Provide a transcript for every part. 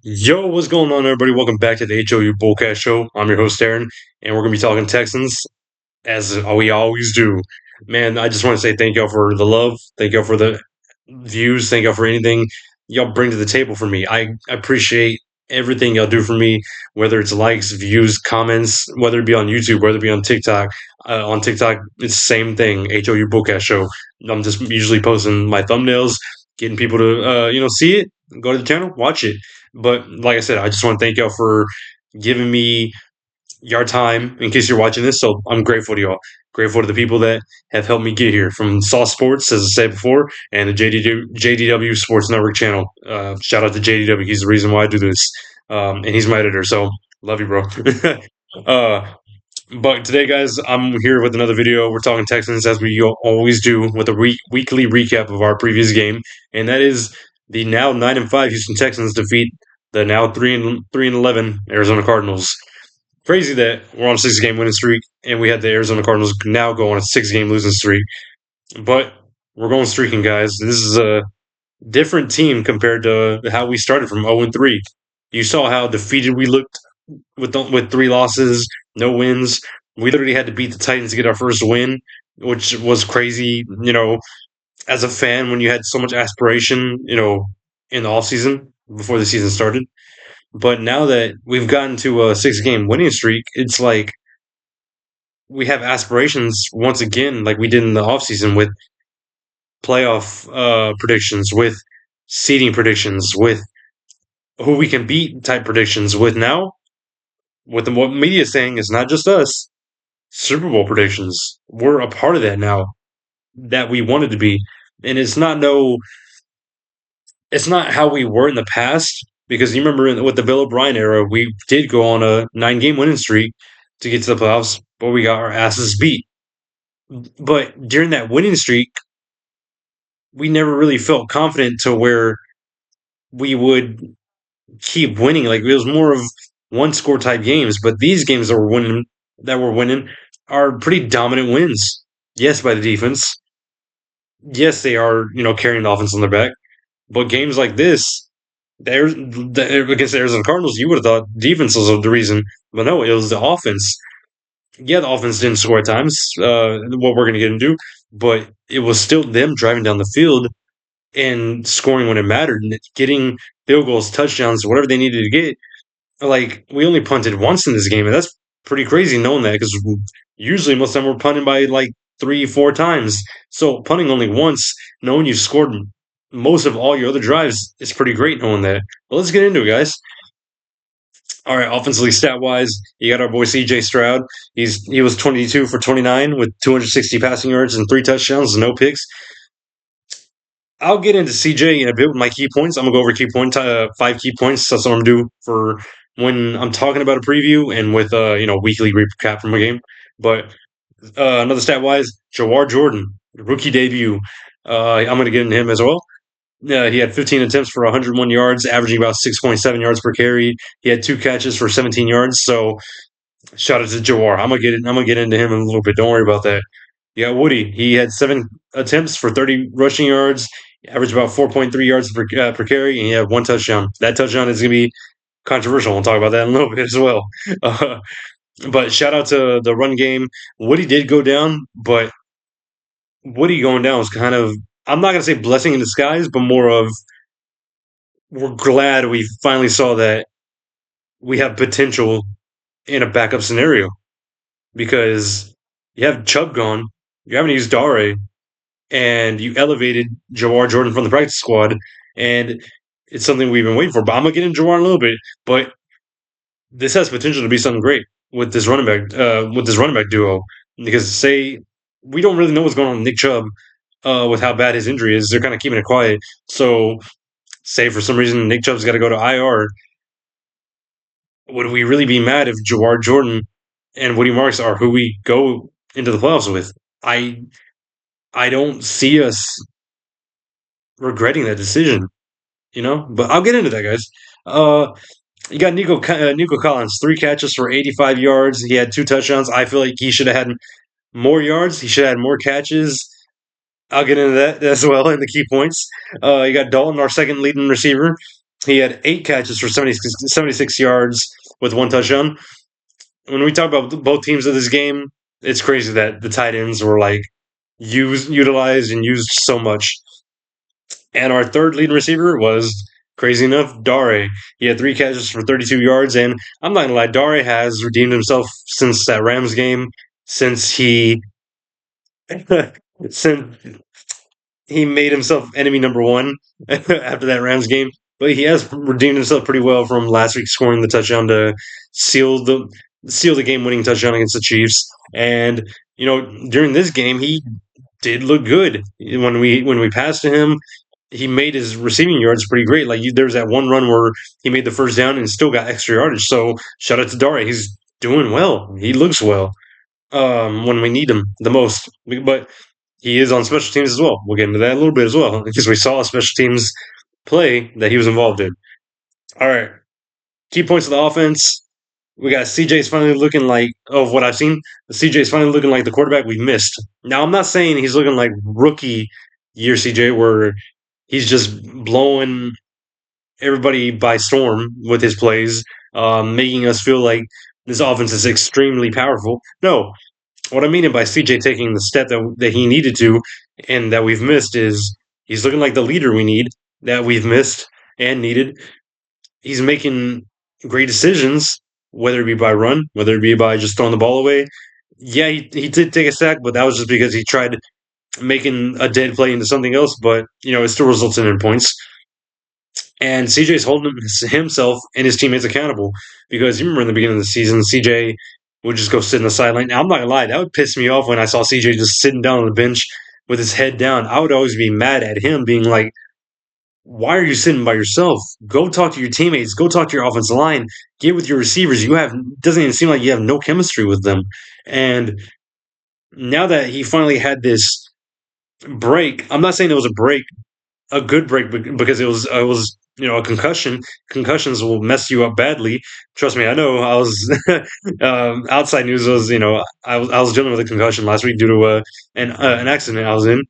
Yo, what's going on, everybody? Welcome back to the HOU Bullcast Show. I'm your host, Aaron, and we're going to be talking Texans as we always do. Man, I just want to say thank y'all for the love. Thank y'all for the views. Thank y'all for anything y'all bring to the table for me. I appreciate everything y'all do for me, whether it's likes, views, comments, whether it be on YouTube, whether it be on TikTok. On TikTok, it's the same thing, HOU Bullcast Show. I'm just usually posting my thumbnails, getting people to, see it, go to the channel, watch it. But like I said, I just want to thank y'all for giving me your time in case you're watching this. So I'm grateful to y'all. Grateful to the people that have helped me get here from Saw Sports, as I said before, and the JDW Sports Network channel. Shout out to JDW. He's the reason why I do this. And he's my editor. So love you, bro. uh, but today, guys, I'm here with another video. We're talking Texans as we always do with a weekly recap of our previous game. And that is the now 9-5 Houston Texans defeat the now 3-11 Arizona Cardinals. Crazy that we're on a 6 game winning streak, and we had the Arizona Cardinals now go on a 6 game losing streak. But we're going streaking, guys. This is a different team compared to how we started from 0-3. You saw how defeated we looked with 3 losses, no wins. We literally had to beat the Titans to get our first win, which was crazy. As a fan, when you had so much aspiration, in the off season before the season started. But now that we've gotten to a 6 game winning streak, it's like we have aspirations once again, like we did in the offseason with playoff predictions, with seeding predictions, with who we can beat type predictions. With now, with what media is saying, it's not just us. Super Bowl predictions. We're a part of that now that we wanted to be, and it's not how we were in the past. Because you remember with the Bill O'Brien era, we did go on a 9 game winning streak to get to the playoffs, but we got our asses beat. But during that winning streak, we never really felt confident to where we would keep winning. Like it was more of one score type games, but these games that we're winning are pretty dominant wins. Yes, by the defense. Yes, they are, carrying the offense on their back. But games like this, against the Arizona Cardinals, you would have thought defense was the reason, but no, it was the offense. Yeah, the offense didn't score at times. What we're going to get into, but it was still them driving down the field and scoring when it mattered and getting field goals, touchdowns, whatever they needed to get. Like we only punted once in this game, and that's pretty crazy knowing that because usually most of the time we're punting by like 3, 4 times. So punting only once, knowing you scored most of all your other drives, is pretty great knowing that. But let's get into it, guys. All right, offensively, stat wise, you got our boy CJ Stroud. He was 22 for 29 with 260 passing yards and 3 touchdowns, no picks. I'll get into CJ in a bit with my key points. I'm gonna go over 5 key points. That's what I'm gonna do for when I'm talking about a preview and with weekly recap from a game. But another stat wise, Jawar Jordan, rookie debut. I'm gonna get into him as well. He had 15 attempts for 101 yards, averaging about 6.7 yards per carry. He had 2 catches for 17 yards. So shout out to Jawar. I'm gonna get into him in a little bit. Don't worry about that. Yeah, Woody. He had 7 attempts for 30 rushing yards, averaged about 4.3 yards per carry, and he had 1 touchdown. That touchdown is going to be controversial. We'll talk about that in a little bit as well. Uh, but shout out to the run game. Woody did go down, but Woody going down was kind of, I'm not going to say blessing in disguise, but more of we're glad we finally saw that we have potential in a backup scenario because you have Chubb gone, you haven't used Dare, and you elevated Jawar Jordan from the practice squad, and it's something we've been waiting for. But I'm gonna get into Jawar in a little bit, but this has potential to be something great with this running back duo. Because say we don't really know what's going on with Nick Chubb, with how bad his injury is. They're kind of keeping it quiet. So say for some reason Nick Chubb's got to go to IR, would we really be mad if Jawar Jordan and Woody Marks are who we go into the playoffs with? I I don't see us regretting that decision. But I'll get into that, guys. Uh, you got Nico Collins, 3 catches for 85 yards. He had 2 touchdowns. I feel like he should have had more yards. He should have had more catches. I'll get into that as well in the key points. You got Dalton, our second leading receiver. He had 8 catches for 76 yards with 1 touchdown. When we talk about both teams of this game, it's crazy that the tight ends were like utilized and used so much. And our third leading receiver was crazy enough, Dare. He had 3 catches for 32 yards, and I'm not gonna lie, Dare has redeemed himself since that Rams game, since he since he made himself enemy number one after that Rams game. But he has redeemed himself pretty well from last week scoring the touchdown to seal the seal the game winning touchdown against the Chiefs. And during this game he did look good when we passed to him. He made his receiving yards pretty great. Like there was that one run where he made the first down and still got extra yardage. So shout out to Dare. He's doing well. He looks well when we need him the most. But he is on special teams as well. We'll get into that a little bit as well because we saw a special teams play that he was involved in. All right, key points of the offense. We got CJ's finally looking like, of what I've seen, CJ's finally looking like the quarterback we missed. Now, I'm not saying he's looking like rookie year CJ, where he's just blowing everybody by storm with his plays, making us feel like this offense is extremely powerful. No, what I mean by CJ taking the step that he needed to and that we've missed is he's looking like the leader we need, that we've missed and needed. He's making great decisions, whether it be by run, whether it be by just throwing the ball away. Yeah, he did take a sack, but that was just because he tried making a dead play into something else, but it still resulted in points. And CJ's holding himself and his teammates accountable because you remember in the beginning of the season, CJ would just go sit in the sideline. Now, I'm not gonna lie, that would piss me off when I saw CJ just sitting down on the bench with his head down. I would always be mad at him, being like, "Why are you sitting by yourself? Go talk to your teammates. Go talk to your offensive line. Get with your receivers. You have doesn't even seem like you have no chemistry with them." And now that he finally had this break, I'm not saying it was a good break because it was a concussion. Concussions will mess you up badly. Trust me, I know. I was outside news was I was dealing with a concussion last week due to an accident I was in.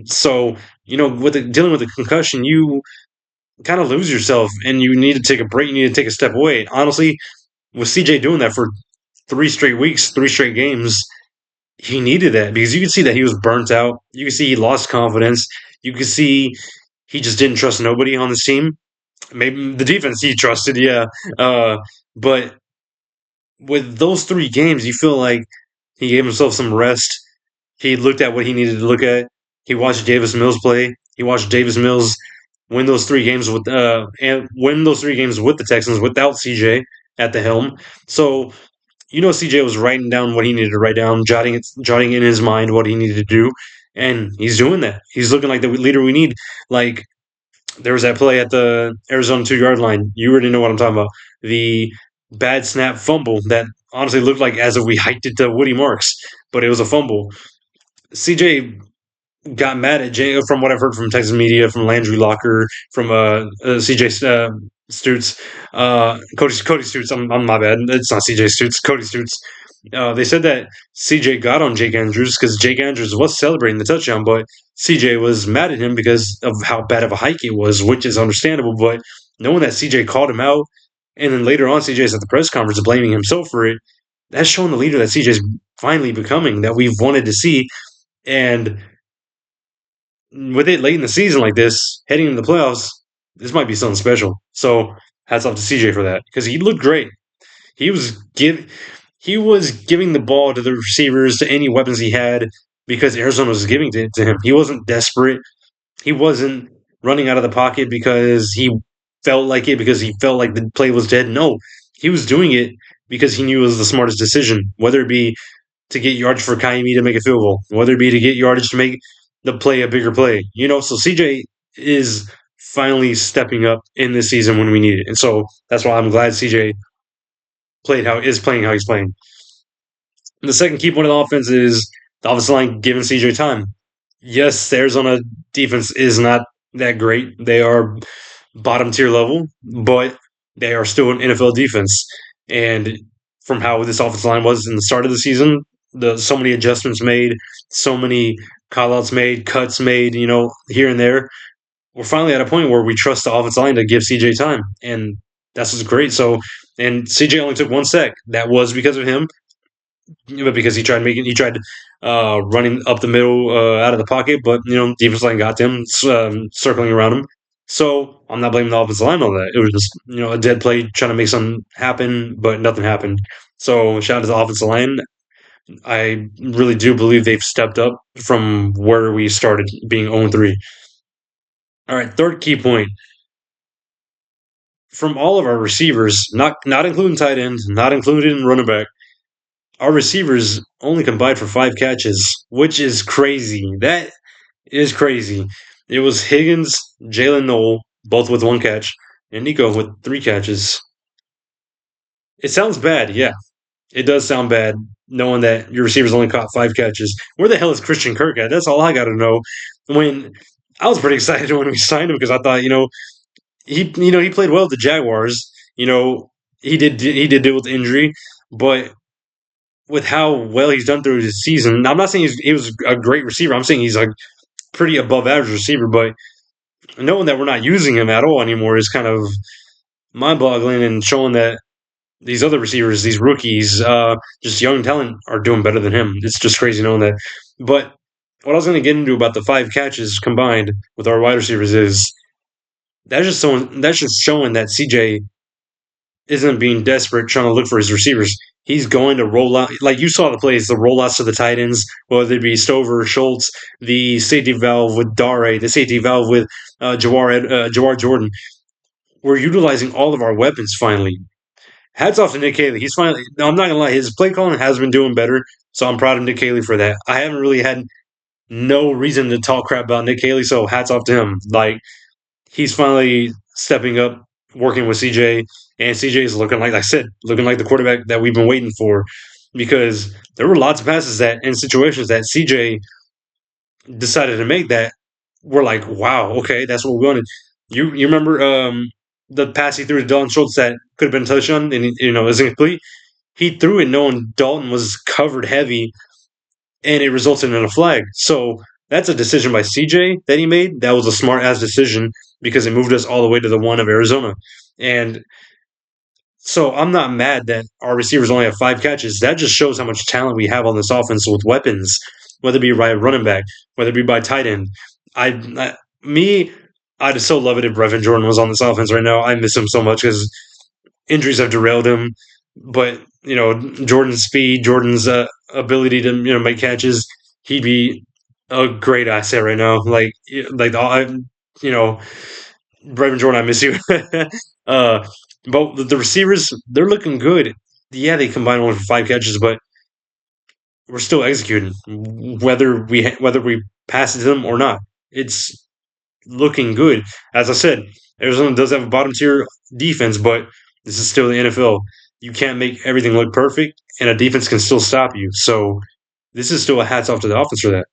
So with dealing with a concussion, you kind of lose yourself and you need to take a break. You need to take a step away. Honestly, with CJ doing that for 3 straight weeks, 3 straight games, he needed that because you could see that he was burnt out. You could see he lost confidence. You could see he just didn't trust nobody on this team. Maybe the defense he trusted, yeah. But with those 3 games, you feel like he gave himself some rest. He looked at what he needed to look at. He watched Davis Mills play. He watched Davis Mills win those 3 games with the Texans without CJ at the helm. So CJ was writing down what he needed to write down, jotting in his mind what he needed to do, and he's doing that. He's looking like the leader we need. Like there was that play at the Arizona 2 yard line. You already know what I'm talking about. The bad snap fumble that honestly looked like as if we hiked it to Woody Marks, but it was a fumble. CJ got mad at Jay from what I've heard from Texas media, from Landry Locker, from CJ Stutes, Cody Stutes. I'm my bad. It's not CJ Stutes. Cody Stutes. They said that CJ got on Jake Andrews because Jake Andrews was celebrating the touchdown, but CJ was mad at him because of how bad of a hike it was, which is understandable. But knowing that CJ called him out, and then later on CJ's at the press conference blaming himself for it, that's showing the leader that CJ's finally becoming that we've wanted to see. And with it late in the season like this, heading into the playoffs, this might be something special. So hats off to CJ for that because he looked great. He was he was giving the ball to the receivers, to any weapons he had, because Arizona was giving it to him. He wasn't desperate. He wasn't running out of the pocket because he felt like it, because he felt like the play was dead. No, he was doing it because he knew it was the smartest decision, whether it be to get yardage for Kaimi to make a field goal, whether it be to get yardage to make the play a bigger play. So CJ is finally stepping up in this season when we need it. And so that's why I'm glad CJ playing how he's playing. And the second key point of the offense is the offensive line giving CJ time. Yes, the Arizona defense is not that great. They are bottom tier level, but they are still an NFL defense. And from how this offensive line was in the start of the season, so many adjustments made, so many call outs made, cuts made, here and there. we're finally at a point where we trust the offensive line to give CJ time, and that's what's great. So, and CJ only took one sack. That was because of him, but because he tried running up the middle out of the pocket, but defense line got to him, circling around him. So I'm not blaming the offensive line on that. It was just a dead play trying to make something happen, but nothing happened. So shout out to the offensive line. I really do believe they've stepped up from where we started being 0-3. All right, third key point from all of our receivers, not including tight ends, not including running back. Our receivers only combined for 5 catches, which is crazy. That is crazy. It was Higgins, Jalen Noel, both with 1 catch, and Nico with 3 catches. It sounds bad, yeah. It does sound bad knowing that your receivers only caught 5 catches. Where the hell is Christian Kirk at? That's all I got to know. When I was pretty excited when we signed him because I thought, he played well with the Jaguars. He did deal with injury, but with how well he's done through his season, I'm not saying he was a great receiver. I'm saying he's a pretty above average receiver, but knowing that we're not using him at all anymore is kind of mind boggling and showing that these other receivers, these rookies, just young talent, are doing better than him. It's just crazy knowing that. But what I was going to get into about the 5 catches combined with our wide receivers is that's just showing that CJ isn't being desperate trying to look for his receivers. He's going to roll out, like you saw the plays, the rollouts to the tight ends, whether it be Stover, Schultz, the safety valve with Dare, the safety valve with Jawar Jordan. We're utilizing all of our weapons finally. Hats off to Nick Haley. He's finally. No, I'm not gonna lie. His play calling has been doing better, so I'm proud of Nick Haley for that. I haven't really had no reason to talk crap about Nick Haley, so hats off to him. Like he's finally stepping up, working with CJ, and CJ is looking like I said, looking like the quarterback that we've been waiting for. Because there were lots of passes that in situations that CJ decided to make that were like, wow, okay, that's what we wanted. You remember the pass he threw to Dalton Schultz that could have been a touchdown and is incomplete. He threw it knowing Dalton was covered heavy, and it resulted in a flag. So that's a decision by CJ that he made. That was a smart ass decision because it moved us all the way to the 1 of Arizona. And so I'm not mad that our receivers only have 5 catches. That just shows how much talent we have on this offense with weapons, whether it be by running back, whether it be by tight end. Me, I'd just so love it if Brevin Jordan was on this offense right now. I miss him so much because injuries have derailed him. But Jordan's speed, Jordan's ability to make catches, he'd be a great asset right now. You know, Brevin Jordan, I miss you. uh, but the receivers, they're looking good. Yeah, they combined only for 5 catches, but we're still executing, whether we pass it to them or not. It's looking good. As I said, Arizona does have a bottom tier defense, but this is still the NFL. You can't make everything look perfect, and a defense can still stop you. So this is still a hats off to the offense for that.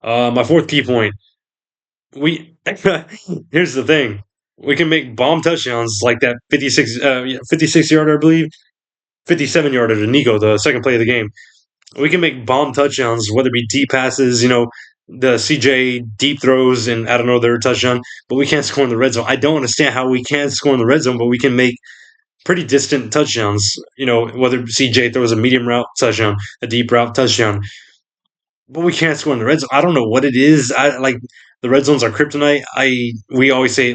My fourth key point: we here's the thing. We can make bomb touchdowns like that 56 yarder, I believe, 57 yarder to Nico, the second play of the game. We can make bomb touchdowns, whether it be deep passes, the CJ deep throws, and I don't know, they're a touchdown, but we can't score in the red zone. I don't understand how we can't score in the red zone, but we can make pretty distant touchdowns. Whether CJ throws a medium route touchdown, a deep route touchdown, but we can't score in the red zone. I don't know what it is. I like the red zones are kryptonite. I always say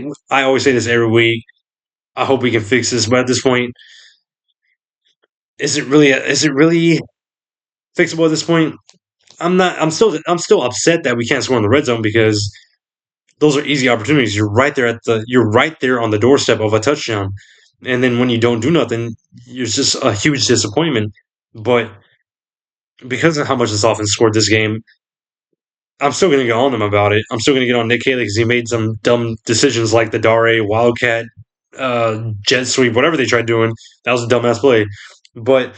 this every week. I hope we can fix this, but at this point, is it really fixable at this point? I'm not. I'm still upset that we can't score in the red zone because those are easy opportunities. You're right there on the doorstep of a touchdown, and then when you don't do nothing, it's just a huge disappointment. But because of how much this offense scored this game, I'm still going to get on them about it. I'm still going to get on Nick Haley because he made some dumb decisions like the Dare Wildcat jet sweep, whatever they tried doing. That was a dumbass play. But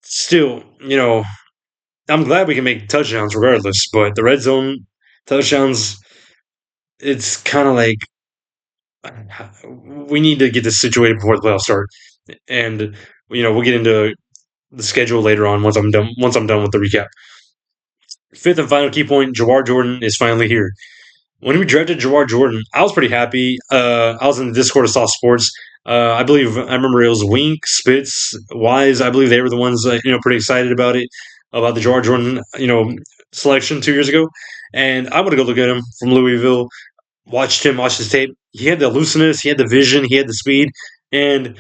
still, I'm glad we can make touchdowns regardless. But the red zone touchdowns, it's kind of like we need to get this situated before the playoffs start. And we'll get into the schedule later on once I'm done with the recap. Fifth and final key point: Jawar Jordan is finally here. when we drafted Jawar Jordan, I was pretty happy. I was in the Discord of Soft Sports. I believe I remember it was Wink, Spitz, Wise. I believe they were the ones pretty excited about it, about the Jawar Jordan selection 2 years ago. And I want to go look at him from Louisville. Watched him, watched his tape. He had the looseness, he had the vision, he had the speed, and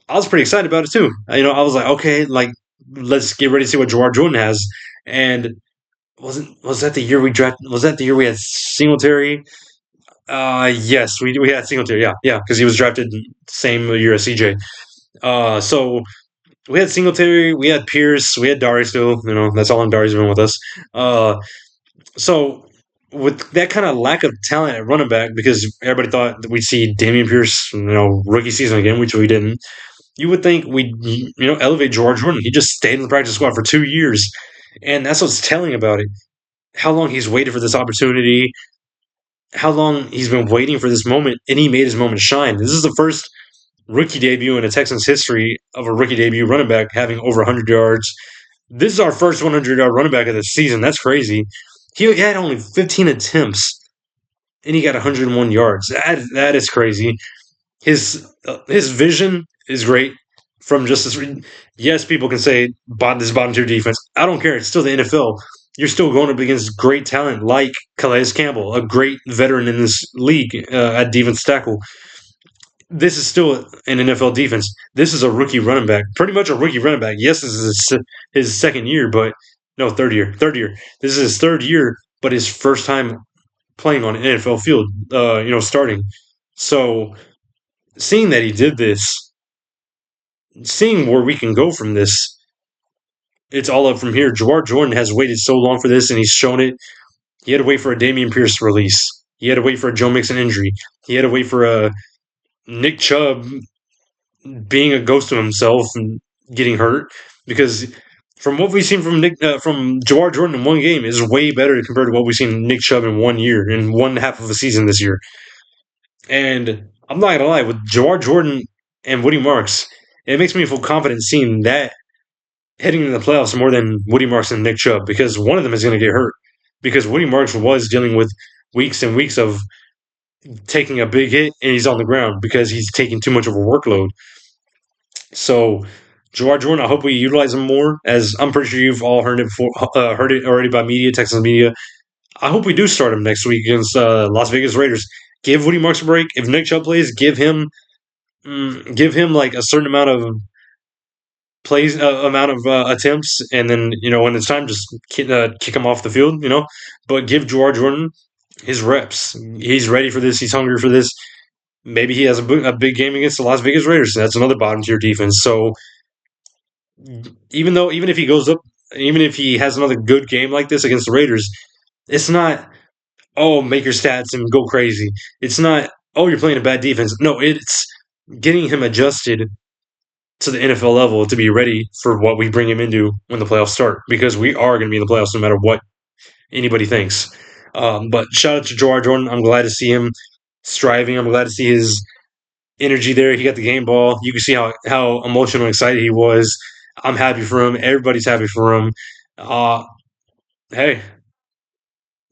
I was pretty excited about it too. I was like, okay, like let's get ready to see what Jawar Jordan has. And wasn't was that the year we drafted? Was that the year we had Singletary? Yes, we had Singletary. Yeah, yeah, because he was drafted same year as CJ. So we had Singletary, we had Pierce, we had Dari still. That's all. And Dari's been with us. Uh, so with that kind of lack of talent at running back, because everybody thought that we'd see Damian Pierce, rookie season again, which we didn't. You would think we'd elevate George Jordan. He just stayed in the practice squad for 2 years, and that's what's telling about it. How long he's waited for this opportunity, how long he's been waiting for this moment, and he made his moment shine. This is the first rookie debut in the Texans' history of a rookie debut running back having over 100 yards. This is our first 100-yard running back of the season. That's crazy. He had only 15 attempts, and he got 101 yards. That is crazy. His vision is great. From just this, yes, people can say this bottom tier defense. I don't care. It's still the NFL. You're still going up against great talent like Calais Campbell, a great veteran in this league at defense tackle. This is still an NFL defense. This is a rookie running back, pretty much a rookie running back. Yes, this is his second year, but no, third year. Third year. This is his third year, but his first time playing on an NFL field. Starting. So seeing that he did this, seeing where we can go from this, it's all up from here. Jawar Jordan has waited so long for this, and he's shown it. He had to wait for a Damian Pierce release. He had to wait for a Joe Mixon injury. He had to wait for a Nick Chubb being a ghost of himself and getting hurt. Because from what we've seen from Jawar Jordan in one game is way better compared to what we've seen Nick Chubb in 1 year, in one half of a season this year. And I'm not gonna lie, with Jawar Jordan and Woody Marks, it makes me feel confident seeing that heading into the playoffs more than Woody Marks and Nick Chubb, because one of them is going to get hurt. Because Woody Marks was dealing with weeks and weeks of taking a big hit, and he's on the ground because he's taking too much of a workload. So, Jawar Jordan, I hope we utilize him more. As I'm pretty sure you've all heard it before, heard it already by media, Texas media. I hope we do start him next week against Las Vegas Raiders. Give Woody Marks a break. If Nick Chubb plays, give him like a certain amount of plays amount of attempts, and then when it's time, just kick him off the field. But give Jawar Jordan his reps. He's ready for this. He's hungry for this. Maybe he has a big game against the Las Vegas Raiders. That's another bottom tier defense. So even if he goes up, even if he has another good game like this against the Raiders, it's not make your stats and go crazy. It's not you're playing a bad defense. No, it's getting him adjusted to the NFL level to be ready for what we bring him into when the playoffs start, because we are going to be in the playoffs no matter what anybody thinks. But shout out to Jawar Jordan. I'm glad to see him striving. I'm glad to see his energy there. He got the game ball. You can see how emotional and excited he was. I'm happy for him. Everybody's happy for him. Uh, hey,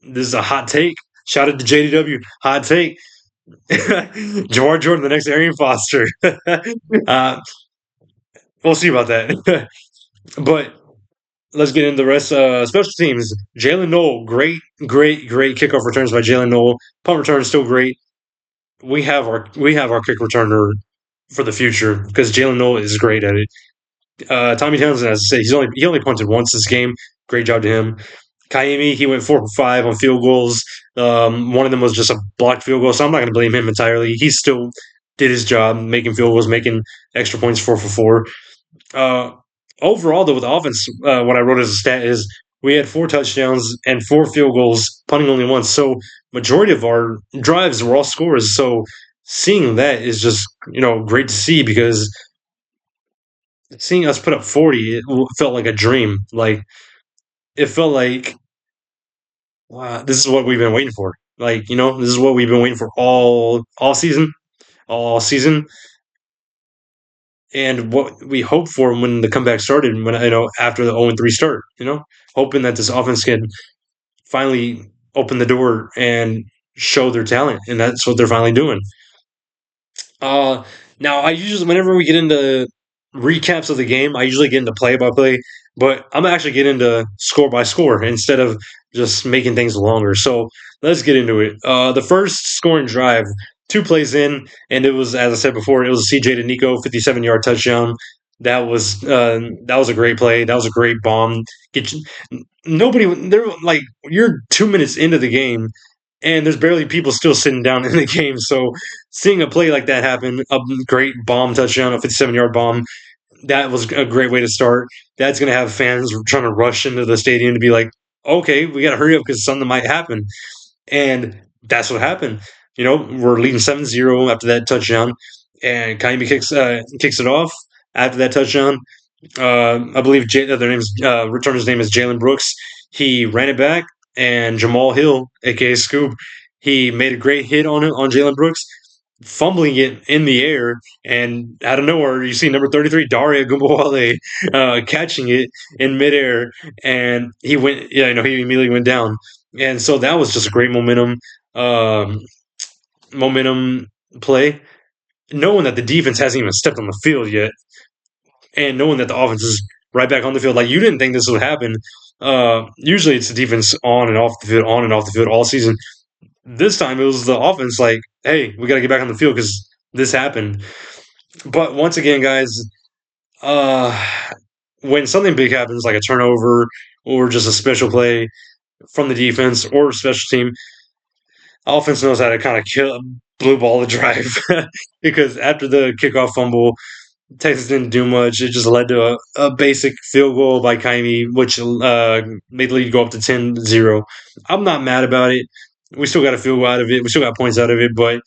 this is a hot take. Shout out to JDW. Hot take. Jawar Jordan, the next Arian Foster. We'll see about that. But let's get into the rest. Special teams. Jalen Noel, great, great, great kickoff returns by Jalen Noel. Punt return is still great. We have our kick returner for the future because Jalen Noel is great at it. Tommy Townsend, as I say, he only punted once this game. Great job to him. Kaimi, he went 4 for 5 on field goals. One of them was just a blocked field goal, so I'm not going to blame him entirely. He still did his job, making field goals, making extra points, 4 for 4. Uh, Overall, though, with the offense, what I wrote as a stat is we had 4 touchdowns and 4 field goals, punting only once. So majority of our drives were all scores. So seeing that is just great to see, because seeing us put up 40, it felt like a dream. Like it felt like, wow, this is what we've been waiting for. Like this is what we've been waiting for all season, and what we hoped for when the comeback started. When after the 0-3 start, hoping that this offense can finally open the door and show their talent, and that's what they're finally doing. Uh, Now I usually, whenever we get into recaps of the game, I usually get into play by play, but I'm actually getting into score by score instead of just making things longer. So let's get into it. The first scoring drive, 2 plays in, and it was, as I said before, it was a CJ to Nico 57-yard touchdown. That was a great play. That was a great bomb. Get you, nobody there like you're 2 minutes into the game and there's barely people still sitting down in the game. So seeing a play like that happen, a great bomb touchdown, a 57-yard bomb, that was a great way to start. That's going to have fans trying to rush into the stadium to be like, okay, we got to hurry up because something might happen. And that's what happened. We're leading 7-0 after that touchdown, and Kaimi kicks it off after that touchdown. I believe their name's returner's name is Jalen Brooks. He ran it back, and Jamal Hill, aka Scoop, he made a great hit on it on Jalen Brooks, fumbling it in the air, and out of nowhere, you see number 33 Daria Gumbawale catching it in midair, and he went. Yeah, he immediately went down, and so that was just a great um, momentum play. Knowing that the defense hasn't even stepped on the field yet, and knowing that the offense is right back on the field, like you didn't think this would happen. Usually it's the defense on and off the field, on and off the field all season. This time it was the offense like, hey, we got to get back on the field because this happened. But once again, guys, uh, when something big happens, like a turnover or just a special play from the defense or special team, offense knows how to kind of kill blue ball the drive because after the kickoff fumble, Texas didn't do much. It just led to a basic field goal by Kaimi, which made the lead go up to 10-0. I'm not mad about it. We still got a field goal out of it. We still got points out of it. But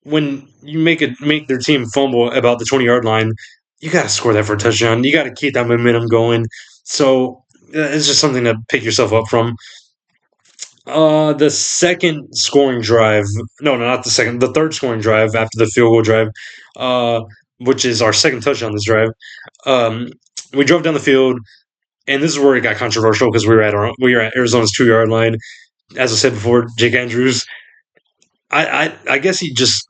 when you make their team fumble about the 20-yard line, you got to score that for a touchdown. You got to keep that momentum going. So it's just something to pick yourself up from. The second scoring drive, no, not the second, the third scoring drive after the field goal drive, uh, which is our second touchdown this drive. Um, we drove down the field, and this is where it got controversial because we were at Arizona's 2-yard line. As I said before, Jake Andrews, I guess he just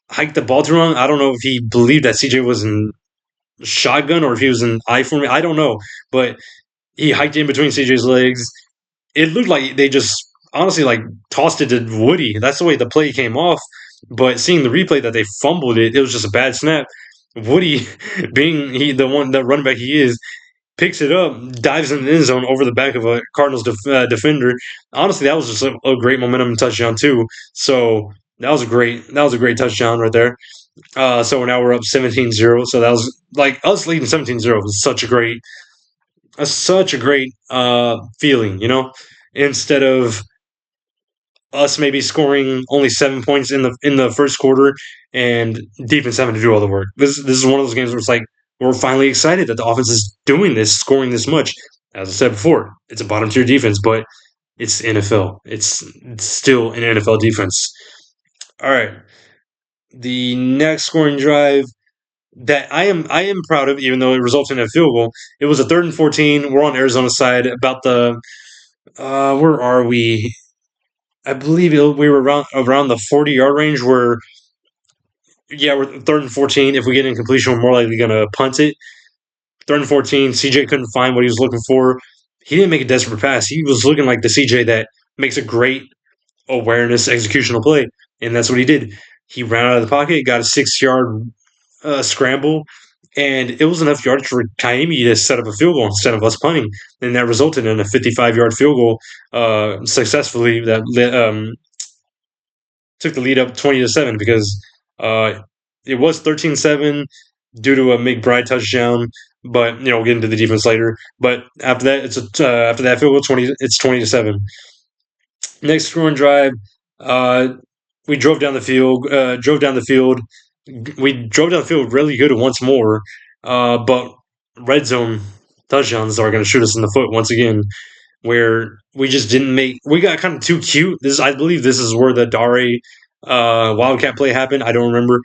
hiked the ball too long. I don't know if he believed that CJ was in shotgun or if he was in I formation. I don't know, but he hiked in between CJ's legs. It looked like they just honestly like tossed it to Woody. That's the way the play came off. But seeing the replay that they fumbled it, it was just a bad snap. Woody, being the running back he is, picks it up, dives in the end zone over the back of a Cardinals defender. Honestly, that was just a great momentum touchdown too. So that was a great touchdown right there. So now we're up 17-0. So that was like us leading 17-0 was such a great feeling, instead of us maybe scoring only 7 points in the first quarter and defense having to do all the work. This is one of those games where it's like we're finally excited that the offense is doing this, scoring this much. As I said before, it's a bottom tier defense, but it's NFL. It's still an NFL defense. All right, the next scoring drive that I am proud of, even though it resulted in a field goal. It was a 3rd and 14. We're on Arizona's side about the where are we? I believe we were around the 40-yard range. We're 3rd and 14. If we get incompletion, we're more likely gonna punt it. 3rd and 14. CJ couldn't find what he was looking for. He didn't make a desperate pass. He was looking like the CJ that makes a great awareness executional play, and that's what he did. He ran out of the pocket, got a 6-yard scramble, and it was enough yardage for Kaimi to set up a field goal instead of us punting, and that resulted in a 55-yard field goal successfully that took the lead up 20-7 because uh, it was 13-7 due to a McBride touchdown. But we'll get into the defense later. But after that, after that field goal 20, it's 20-7. Next scoring drive, uh, we drove down the field. We drove down the field really good once more, but red zone touchdowns are going to shoot us in the foot once again. Where we just didn't make, we got kind of too cute. I believe this is where the Dare Wildcat play happened. I don't remember,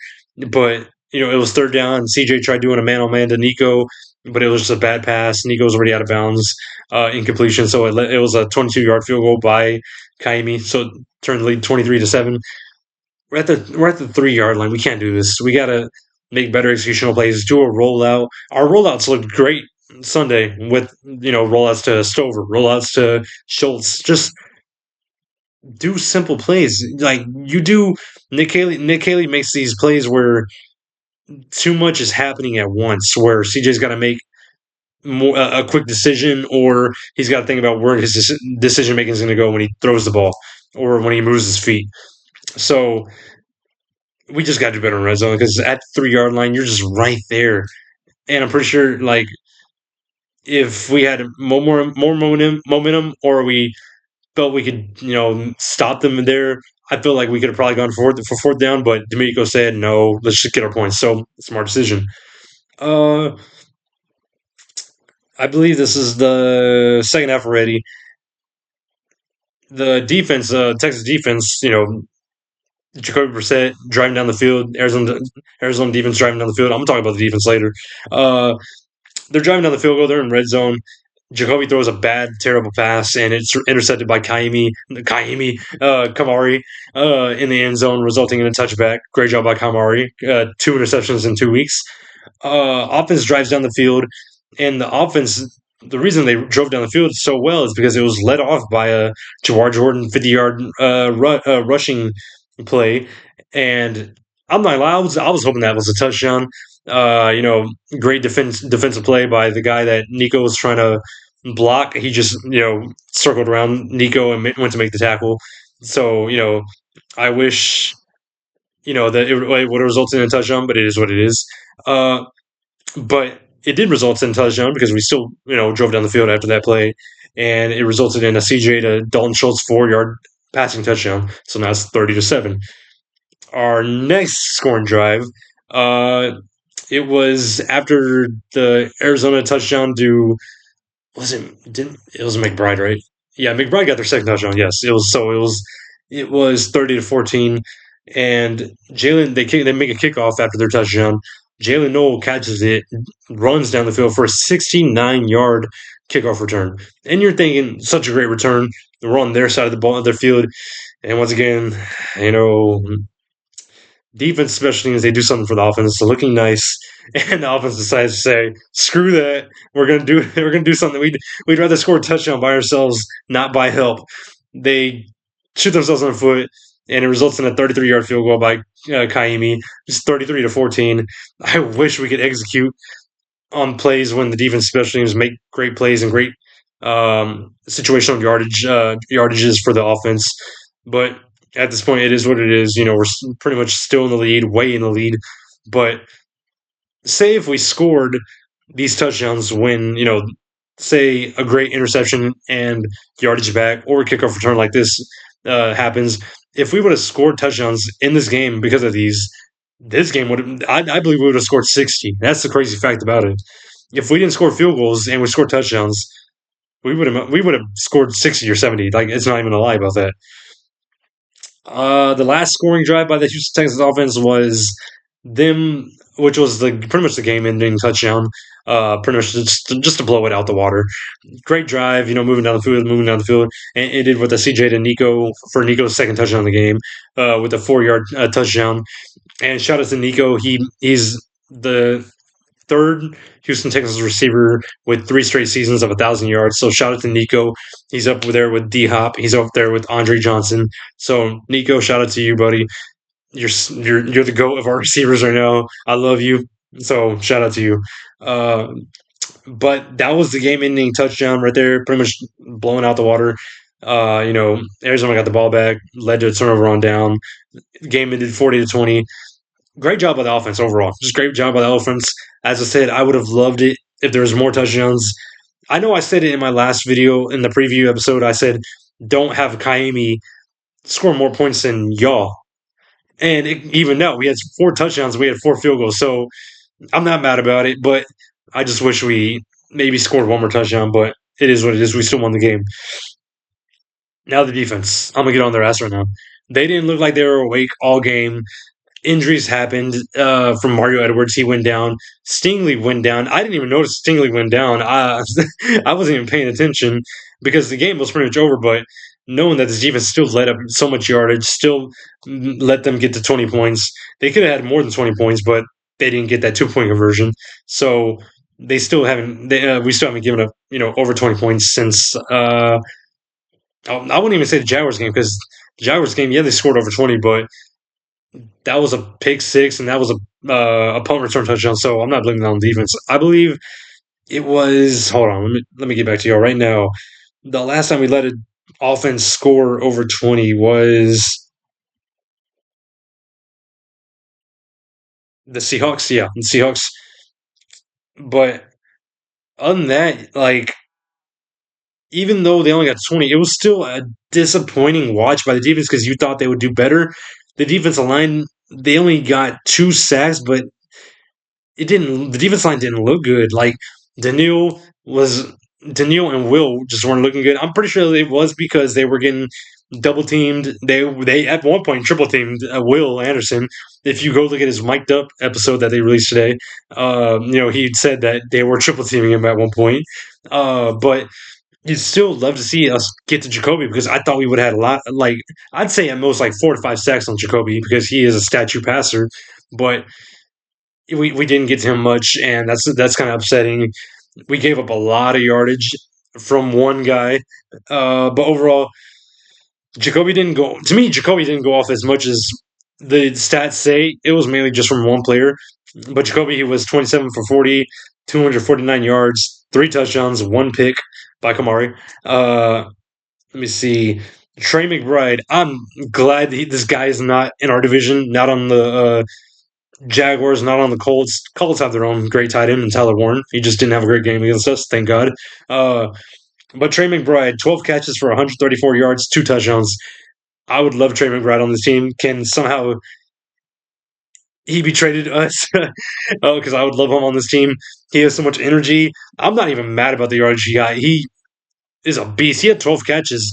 but it was 3rd down. CJ tried doing a man on man to Nico, but it was just a bad pass. Nico was already out of bounds, incompletion. So it was a 22-yard field goal by Kaimi, so turned the lead 23-7. We're at the 3 yard line. We can't do this. We gotta make better executional plays. Do a rollout. Our rollouts looked great Sunday with rollouts to Stover, rollouts to Schultz. Just do simple plays like you do. Nick Haley. Nick Haley makes these plays where too much is happening at once. Where CJ's got to make more a quick decision, or he's got to think about where his decision making is going to go when he throws the ball or when he moves his feet. So we just got to do better in red zone because at the 3 yard line, you're just right there. And I'm pretty sure, like, if we had more momentum, or we felt we could, stop them there, I feel like we could have probably gone for fourth down. But D'Amico said, "No, let's just get our points." So smart decision. Uh, I believe this is the second half already. The defense, Texas defense, Jacoby Brissett driving down the field, Arizona defense driving down the field. I'm gonna talk about the defense later. Uh, they're driving down the field goal. They're in red zone. Jacoby throws a bad, terrible pass, and it's intercepted by Kamari, in the end zone, resulting in a touchback. Great job by Kamari. 2 interceptions in 2 weeks. Offense drives down the field, and the offense. The reason they drove down the field so well is because it was led off by a Jawar Jordan 50-yard rushing play, and I'm not lying, I was hoping that was a touchdown. Great defensive play by the guy that Nico was trying to block. He just circled around Nico and went to make the tackle. So I wish that it would have resulted in a touchdown, but it is what it is. Uh, but it did result in a touchdown because we still drove down the field after that play, and it resulted in a CJ to Dalton Schultz 4 yard passing touchdown. So now it's 30-7. Our next scoring drive, uh, it was after the Arizona touchdown to was it didn't it was McBride, right? Yeah, McBride got their second touchdown. Yes, it was 30-14, and they make a kickoff after their touchdown. Jalen Noel catches it, runs down the field for a 69-yard kickoff return, and you're thinking such a great return. We're on their side of the ball, their field, and once again, you know, defense, special teams, they do something for the offense. So looking nice, and the offense decides to say, "Screw that! We're gonna do something. We'd rather score a touchdown by ourselves, not by help." They shoot themselves in the foot, and it results in a 33-yard field goal by Kaimi. It's 33-14. I wish we could execute on plays when the defense special teams make great plays and great situational yardages for the offense. But at this point, it is what it is. We're pretty much still in the lead, way in the lead. But say if we scored these touchdowns when, say a great interception and yardage back or kickoff return like this happens, if we would have scored touchdowns in this game because of these, this game would I believe we would have scored 60. That's the crazy fact about it. If we didn't score field goals and we scored touchdowns, we would have scored 60 or 70. Like, it's not even a lie about that. The last scoring drive by the Houston Texans offense was them, which was pretty much the game-ending touchdown. Pretty much just to blow it out the water. Great drive, moving down the field, and it did with the CJ to Nico for Nico's second touchdown of the game, with a 4 yard touchdown. And shout out to Nico. He's the third Houston Texans receiver with 3 straight seasons of 1,000 yards. So shout out to Nico. He's up there with D Hop. He's up there with Andre Johnson. So Nico, shout out to you, buddy. You're the goat of our receivers right now. I love you. So shout out to you. Uh, but that was the game-ending touchdown right there, pretty much blowing out the water. Arizona got the ball back, led to a turnover on down. Game ended 40-20. Great job by the offense overall. Just great job by the offense. As I said, I would have loved it if there was more touchdowns. I know I said it in my last video in the preview episode. I said, don't have Kaimi score more points than y'all. And even though we had 4 touchdowns, we had 4 field goals. So I'm not mad about it, but I just wish we maybe scored one more touchdown. But it is what it is. We still won the game. Now the defense. I'm going to get on their ass right now. They didn't look like they were awake all game. Injuries happened from Mario Edwards. He went down. Stingley went down. I didn't even notice Stingley went down. I wasn't even paying attention because the game was pretty much over. But knowing that this defense still let up so much yardage, still let them get to 20 points. They could have had more than 20 points, but they didn't get that 2 point conversion. So they still haven't. We still haven't given up, over 20 points since. I wouldn't even say the Jaguars game because the Jaguars game, yeah, they scored over 20, but that was a pick six and that was a punt return touchdown. So I'm not blaming that on defense. I believe it was. Hold on, let me get back to you right now. The last time we let an offense score over 20 was the Seahawks. Yeah, the Seahawks. But other than that, like, even though they only got 20, it was still a disappointing watch by the defense because you thought they would do better. The defensive line, they only got 2 sacks, but it didn't. The defense line didn't look good. Like Daniil was Daniil and Will just weren't looking good. I'm pretty sure it was because they were getting double teamed. They at one point triple teamed Will Anderson. If you go look at his mic'd up episode that they released today, he said that they were triple teaming him at one point. But you'd still love to see us get to Jacoby because I thought we would have had a lot. Like I'd say at most like 4 to 5 sacks on Jacoby because he is a statue passer, but we didn't get to him much, and that's kind of upsetting. We gave up a lot of yardage from one guy, but overall, Jacoby didn't go. To me, Jacoby didn't go off as much as the stats say. It was mainly just from one player, but Jacoby he was 27 for 40, 249 yards, 3 touchdowns, one pick by Kamari. Let me see. Trey McBride. I'm glad this guy is not in our division, not on the Jaguars, not on the Colts. Colts have their own great tight end and Tyler Warren. He just didn't have a great game against us, thank God. Uh, but Trey McBride, 12 catches for 134 yards, 2 touchdowns. I would love Trey McBride on this team. Can somehow he be traded to us? Oh, because I would love him on this team. He has so much energy. I'm not even mad about the yardage he got. He is a beast. He had 12 catches.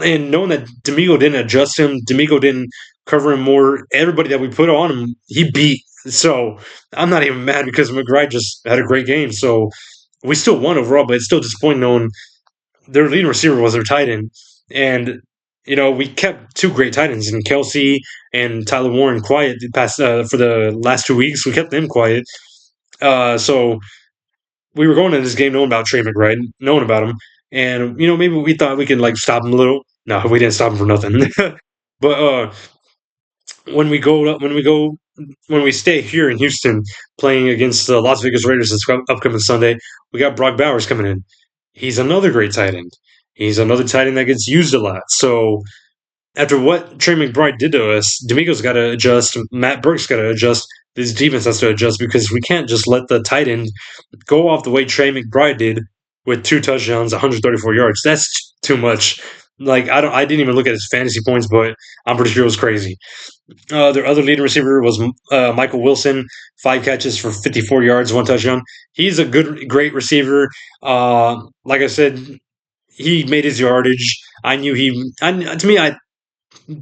And knowing that D'Amico didn't adjust him, D'Amico didn't cover him more, everybody that we put on him, he beat. So I'm not even mad because McBride just had a great game. So we still won overall, but it's still disappointing knowing their leading receiver was their tight end. And, we kept two great tight ends in Kelsey and Tyler Warren quiet for the last 2 weeks. We kept them quiet. So we were going into this game knowing about Trey McBride, knowing about him. And, maybe we thought we could like stop him a little. No, we didn't stop him for nothing. But when we stay here in Houston playing against the Las Vegas Raiders this upcoming Sunday, we got Brock Bowers coming in. He's another great tight end. He's another tight end that gets used a lot. So after what Trey McBride did to us, D'Amico's got to adjust. Matt Burke's got to adjust. This defense has to adjust because we can't just let the tight end go off the way Trey McBride did with 2 touchdowns, 134 yards. That's too much. Like I didn't even look at his fantasy points, but I'm pretty sure it was crazy. Their other leading receiver was Michael Wilson, 5 catches for 54 yards, 1 touchdown. He's a great receiver. Like I said, he made his yardage. I knew to me, I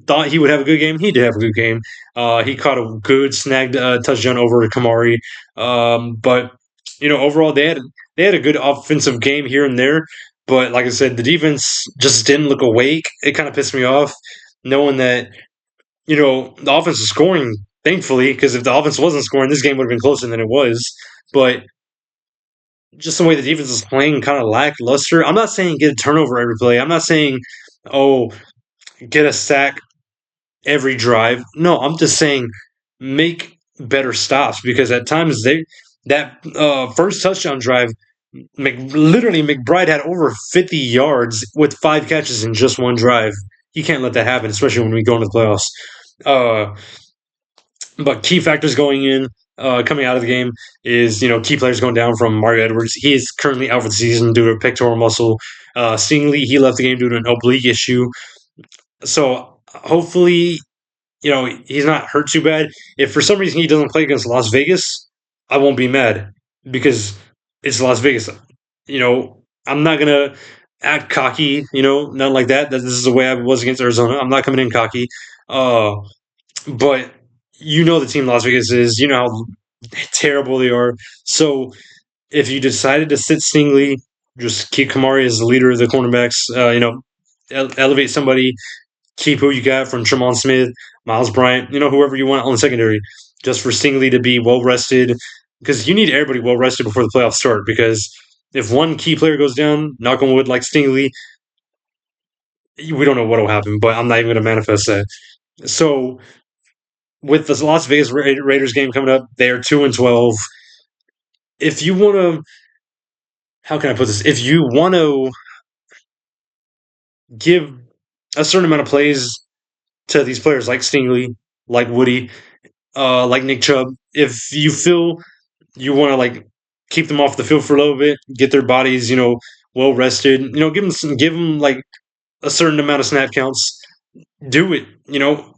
thought he would have a good game. He did have a good game. He caught a good snagged touchdown over Kamari. But overall they had a good offensive game here and there. But like I said, the defense just didn't look awake. It kind of pissed me off knowing that the offense is scoring. Thankfully, because if the offense wasn't scoring, this game would have been closer than it was. But just the way the defense is playing, kind of lackluster. I'm not saying get a turnover every play. I'm not saying, oh, get a sack every drive. No, I'm just saying make better stops because at times first touchdown drive, literally McBride had over 50 yards with 5 catches in just one drive. You can't let that happen, especially when we go into the playoffs. Uh, but key factors coming out of the game is key players going down from Mario Edwards. He is currently out for the season due to a pectoral muscle. Stingley, he left the game due to an oblique issue. So hopefully he's not hurt too bad. If for some reason he doesn't play against Las Vegas, I won't be mad because it's Las Vegas. I'm not gonna act cocky. Nothing like that. This is the way I was against Arizona. I'm not coming in cocky. But the team Las Vegas is. You know how terrible they are. So if you decided to sit Stingley, just keep Kamari as the leader of the cornerbacks. elevate somebody, keep who you got from Tremont Smith, Miles Bryant, whoever you want on the secondary, just for Stingley to be well rested, because you need everybody well rested before the playoffs start. Because if one key player goes down, knock on wood, like Stingley, we don't know what will happen. But I'm not even going to manifest that. So with the Las Vegas Raiders game coming up, they are 2-12. If you want to, how can I put this? If you want to give a certain amount of plays to these players like Stingley, like Woody, like Nick Chubb, if you feel you want to like keep them off the field for a little bit, get their bodies, well rested, give them like a certain amount of snap counts. Do it.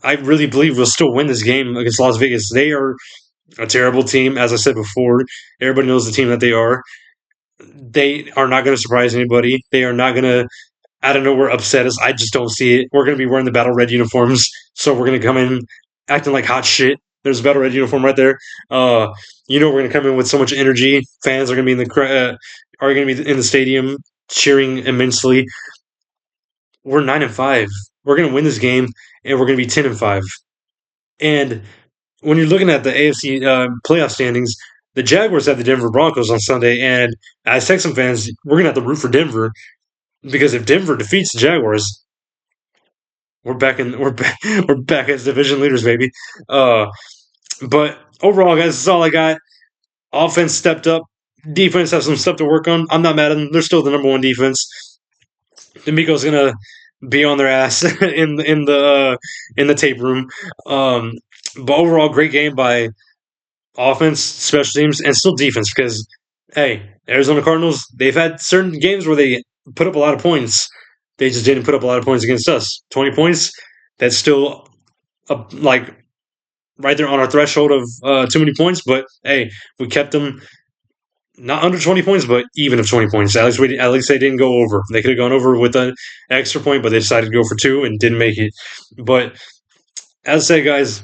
I really believe we'll still win this game against Las Vegas. They are a terrible team, as I said before. Everybody knows the team that they are. They are not going to surprise anybody. They are not going to out of nowhere upset us. I just don't see it. We're going to be wearing the battle red uniforms, so we're going to come in acting like hot shit. There's a battle red uniform right there. Uh, we're going to come in with so much energy. Fans are going to be are going to be in the stadium cheering immensely. We're 9-5. We're going to win this game, and we're going to be 10-5. And when you're looking at the AFC playoff standings, the Jaguars have the Denver Broncos on Sunday, and as Texan fans, we're gonna have to root for Denver because if Denver defeats the Jaguars, we're back as division leaders, baby. Uh, but overall, guys, that's all I got. Offense stepped up. Defense has some stuff to work on. I'm not mad at them. They're still the number one defense. D'Amico's gonna be on their ass in the tape room. Um, but overall, great game by offense, special teams, and still defense. Because hey, Arizona Cardinals, they've had certain games where they put up a lot of points. They just didn't put up a lot of points against us. 20 points. That's still like right there on our threshold of too many points. But hey, we kept them not under 20 points, but even of 20 points. At least they didn't go over. They could have gone over with an extra point, but they decided to go for two and didn't make it. But as I said, guys,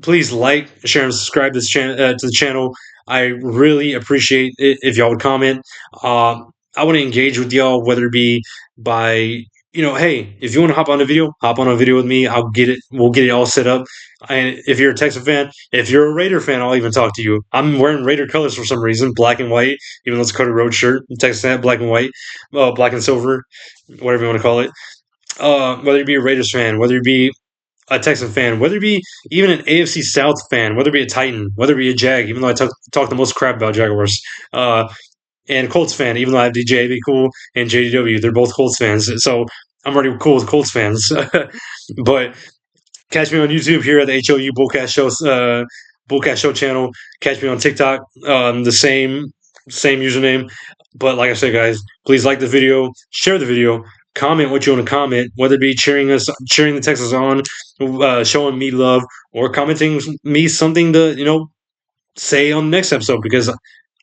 please like, share, and subscribe to the channel. I really appreciate it if y'all would comment. I want to engage with y'all, whether it be by hey, if you want to hop on a video with me. I'll get it. We'll get it all set up. And if you're a Texas fan, if you're a Raider fan, I'll even talk to you. I'm wearing Raider colors for some reason, black and white, even though it's a Cody Road shirt. Texas fan, black and white, black and silver, whatever you want to call it. Whether you be a Raiders fan, whether you be a Texan fan, whether it be even an AFC South fan, whether it be a Titan, whether it be a Jag, even though I talk the most crap about Jaguars, and Colts fan, even though I have DJ Be Cool and JDW, they're both Colts fans. So I'm already cool with Colts fans. But catch me on YouTube here at the HOU Bullcast Show channel. Catch me on TikTok, the same username. But like I said, guys, please like the video, share the video, comment what you want to comment, whether it be cheering the Texans on, showing me love, or commenting me something to say on the next episode because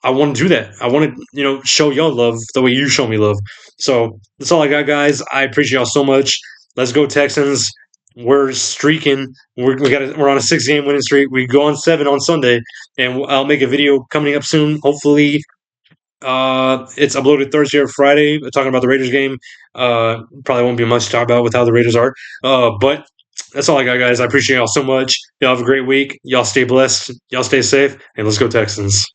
I want to do that. I want to show y'all love the way you show me love. So that's all I got, guys. I appreciate y'all so much. Let's go Texans. We're streaking. We're on a 6-game winning streak. We go on 7 on Sunday, and I'll make a video coming up soon. Hopefully, it's uploaded Thursday or Friday talking about the Raiders game. Probably won't be much to talk about with how the Raiders are. But that's all I got, guys. I appreciate y'all so much. Y'all have a great week. Y'all stay blessed. Y'all stay safe, and let's go Texans.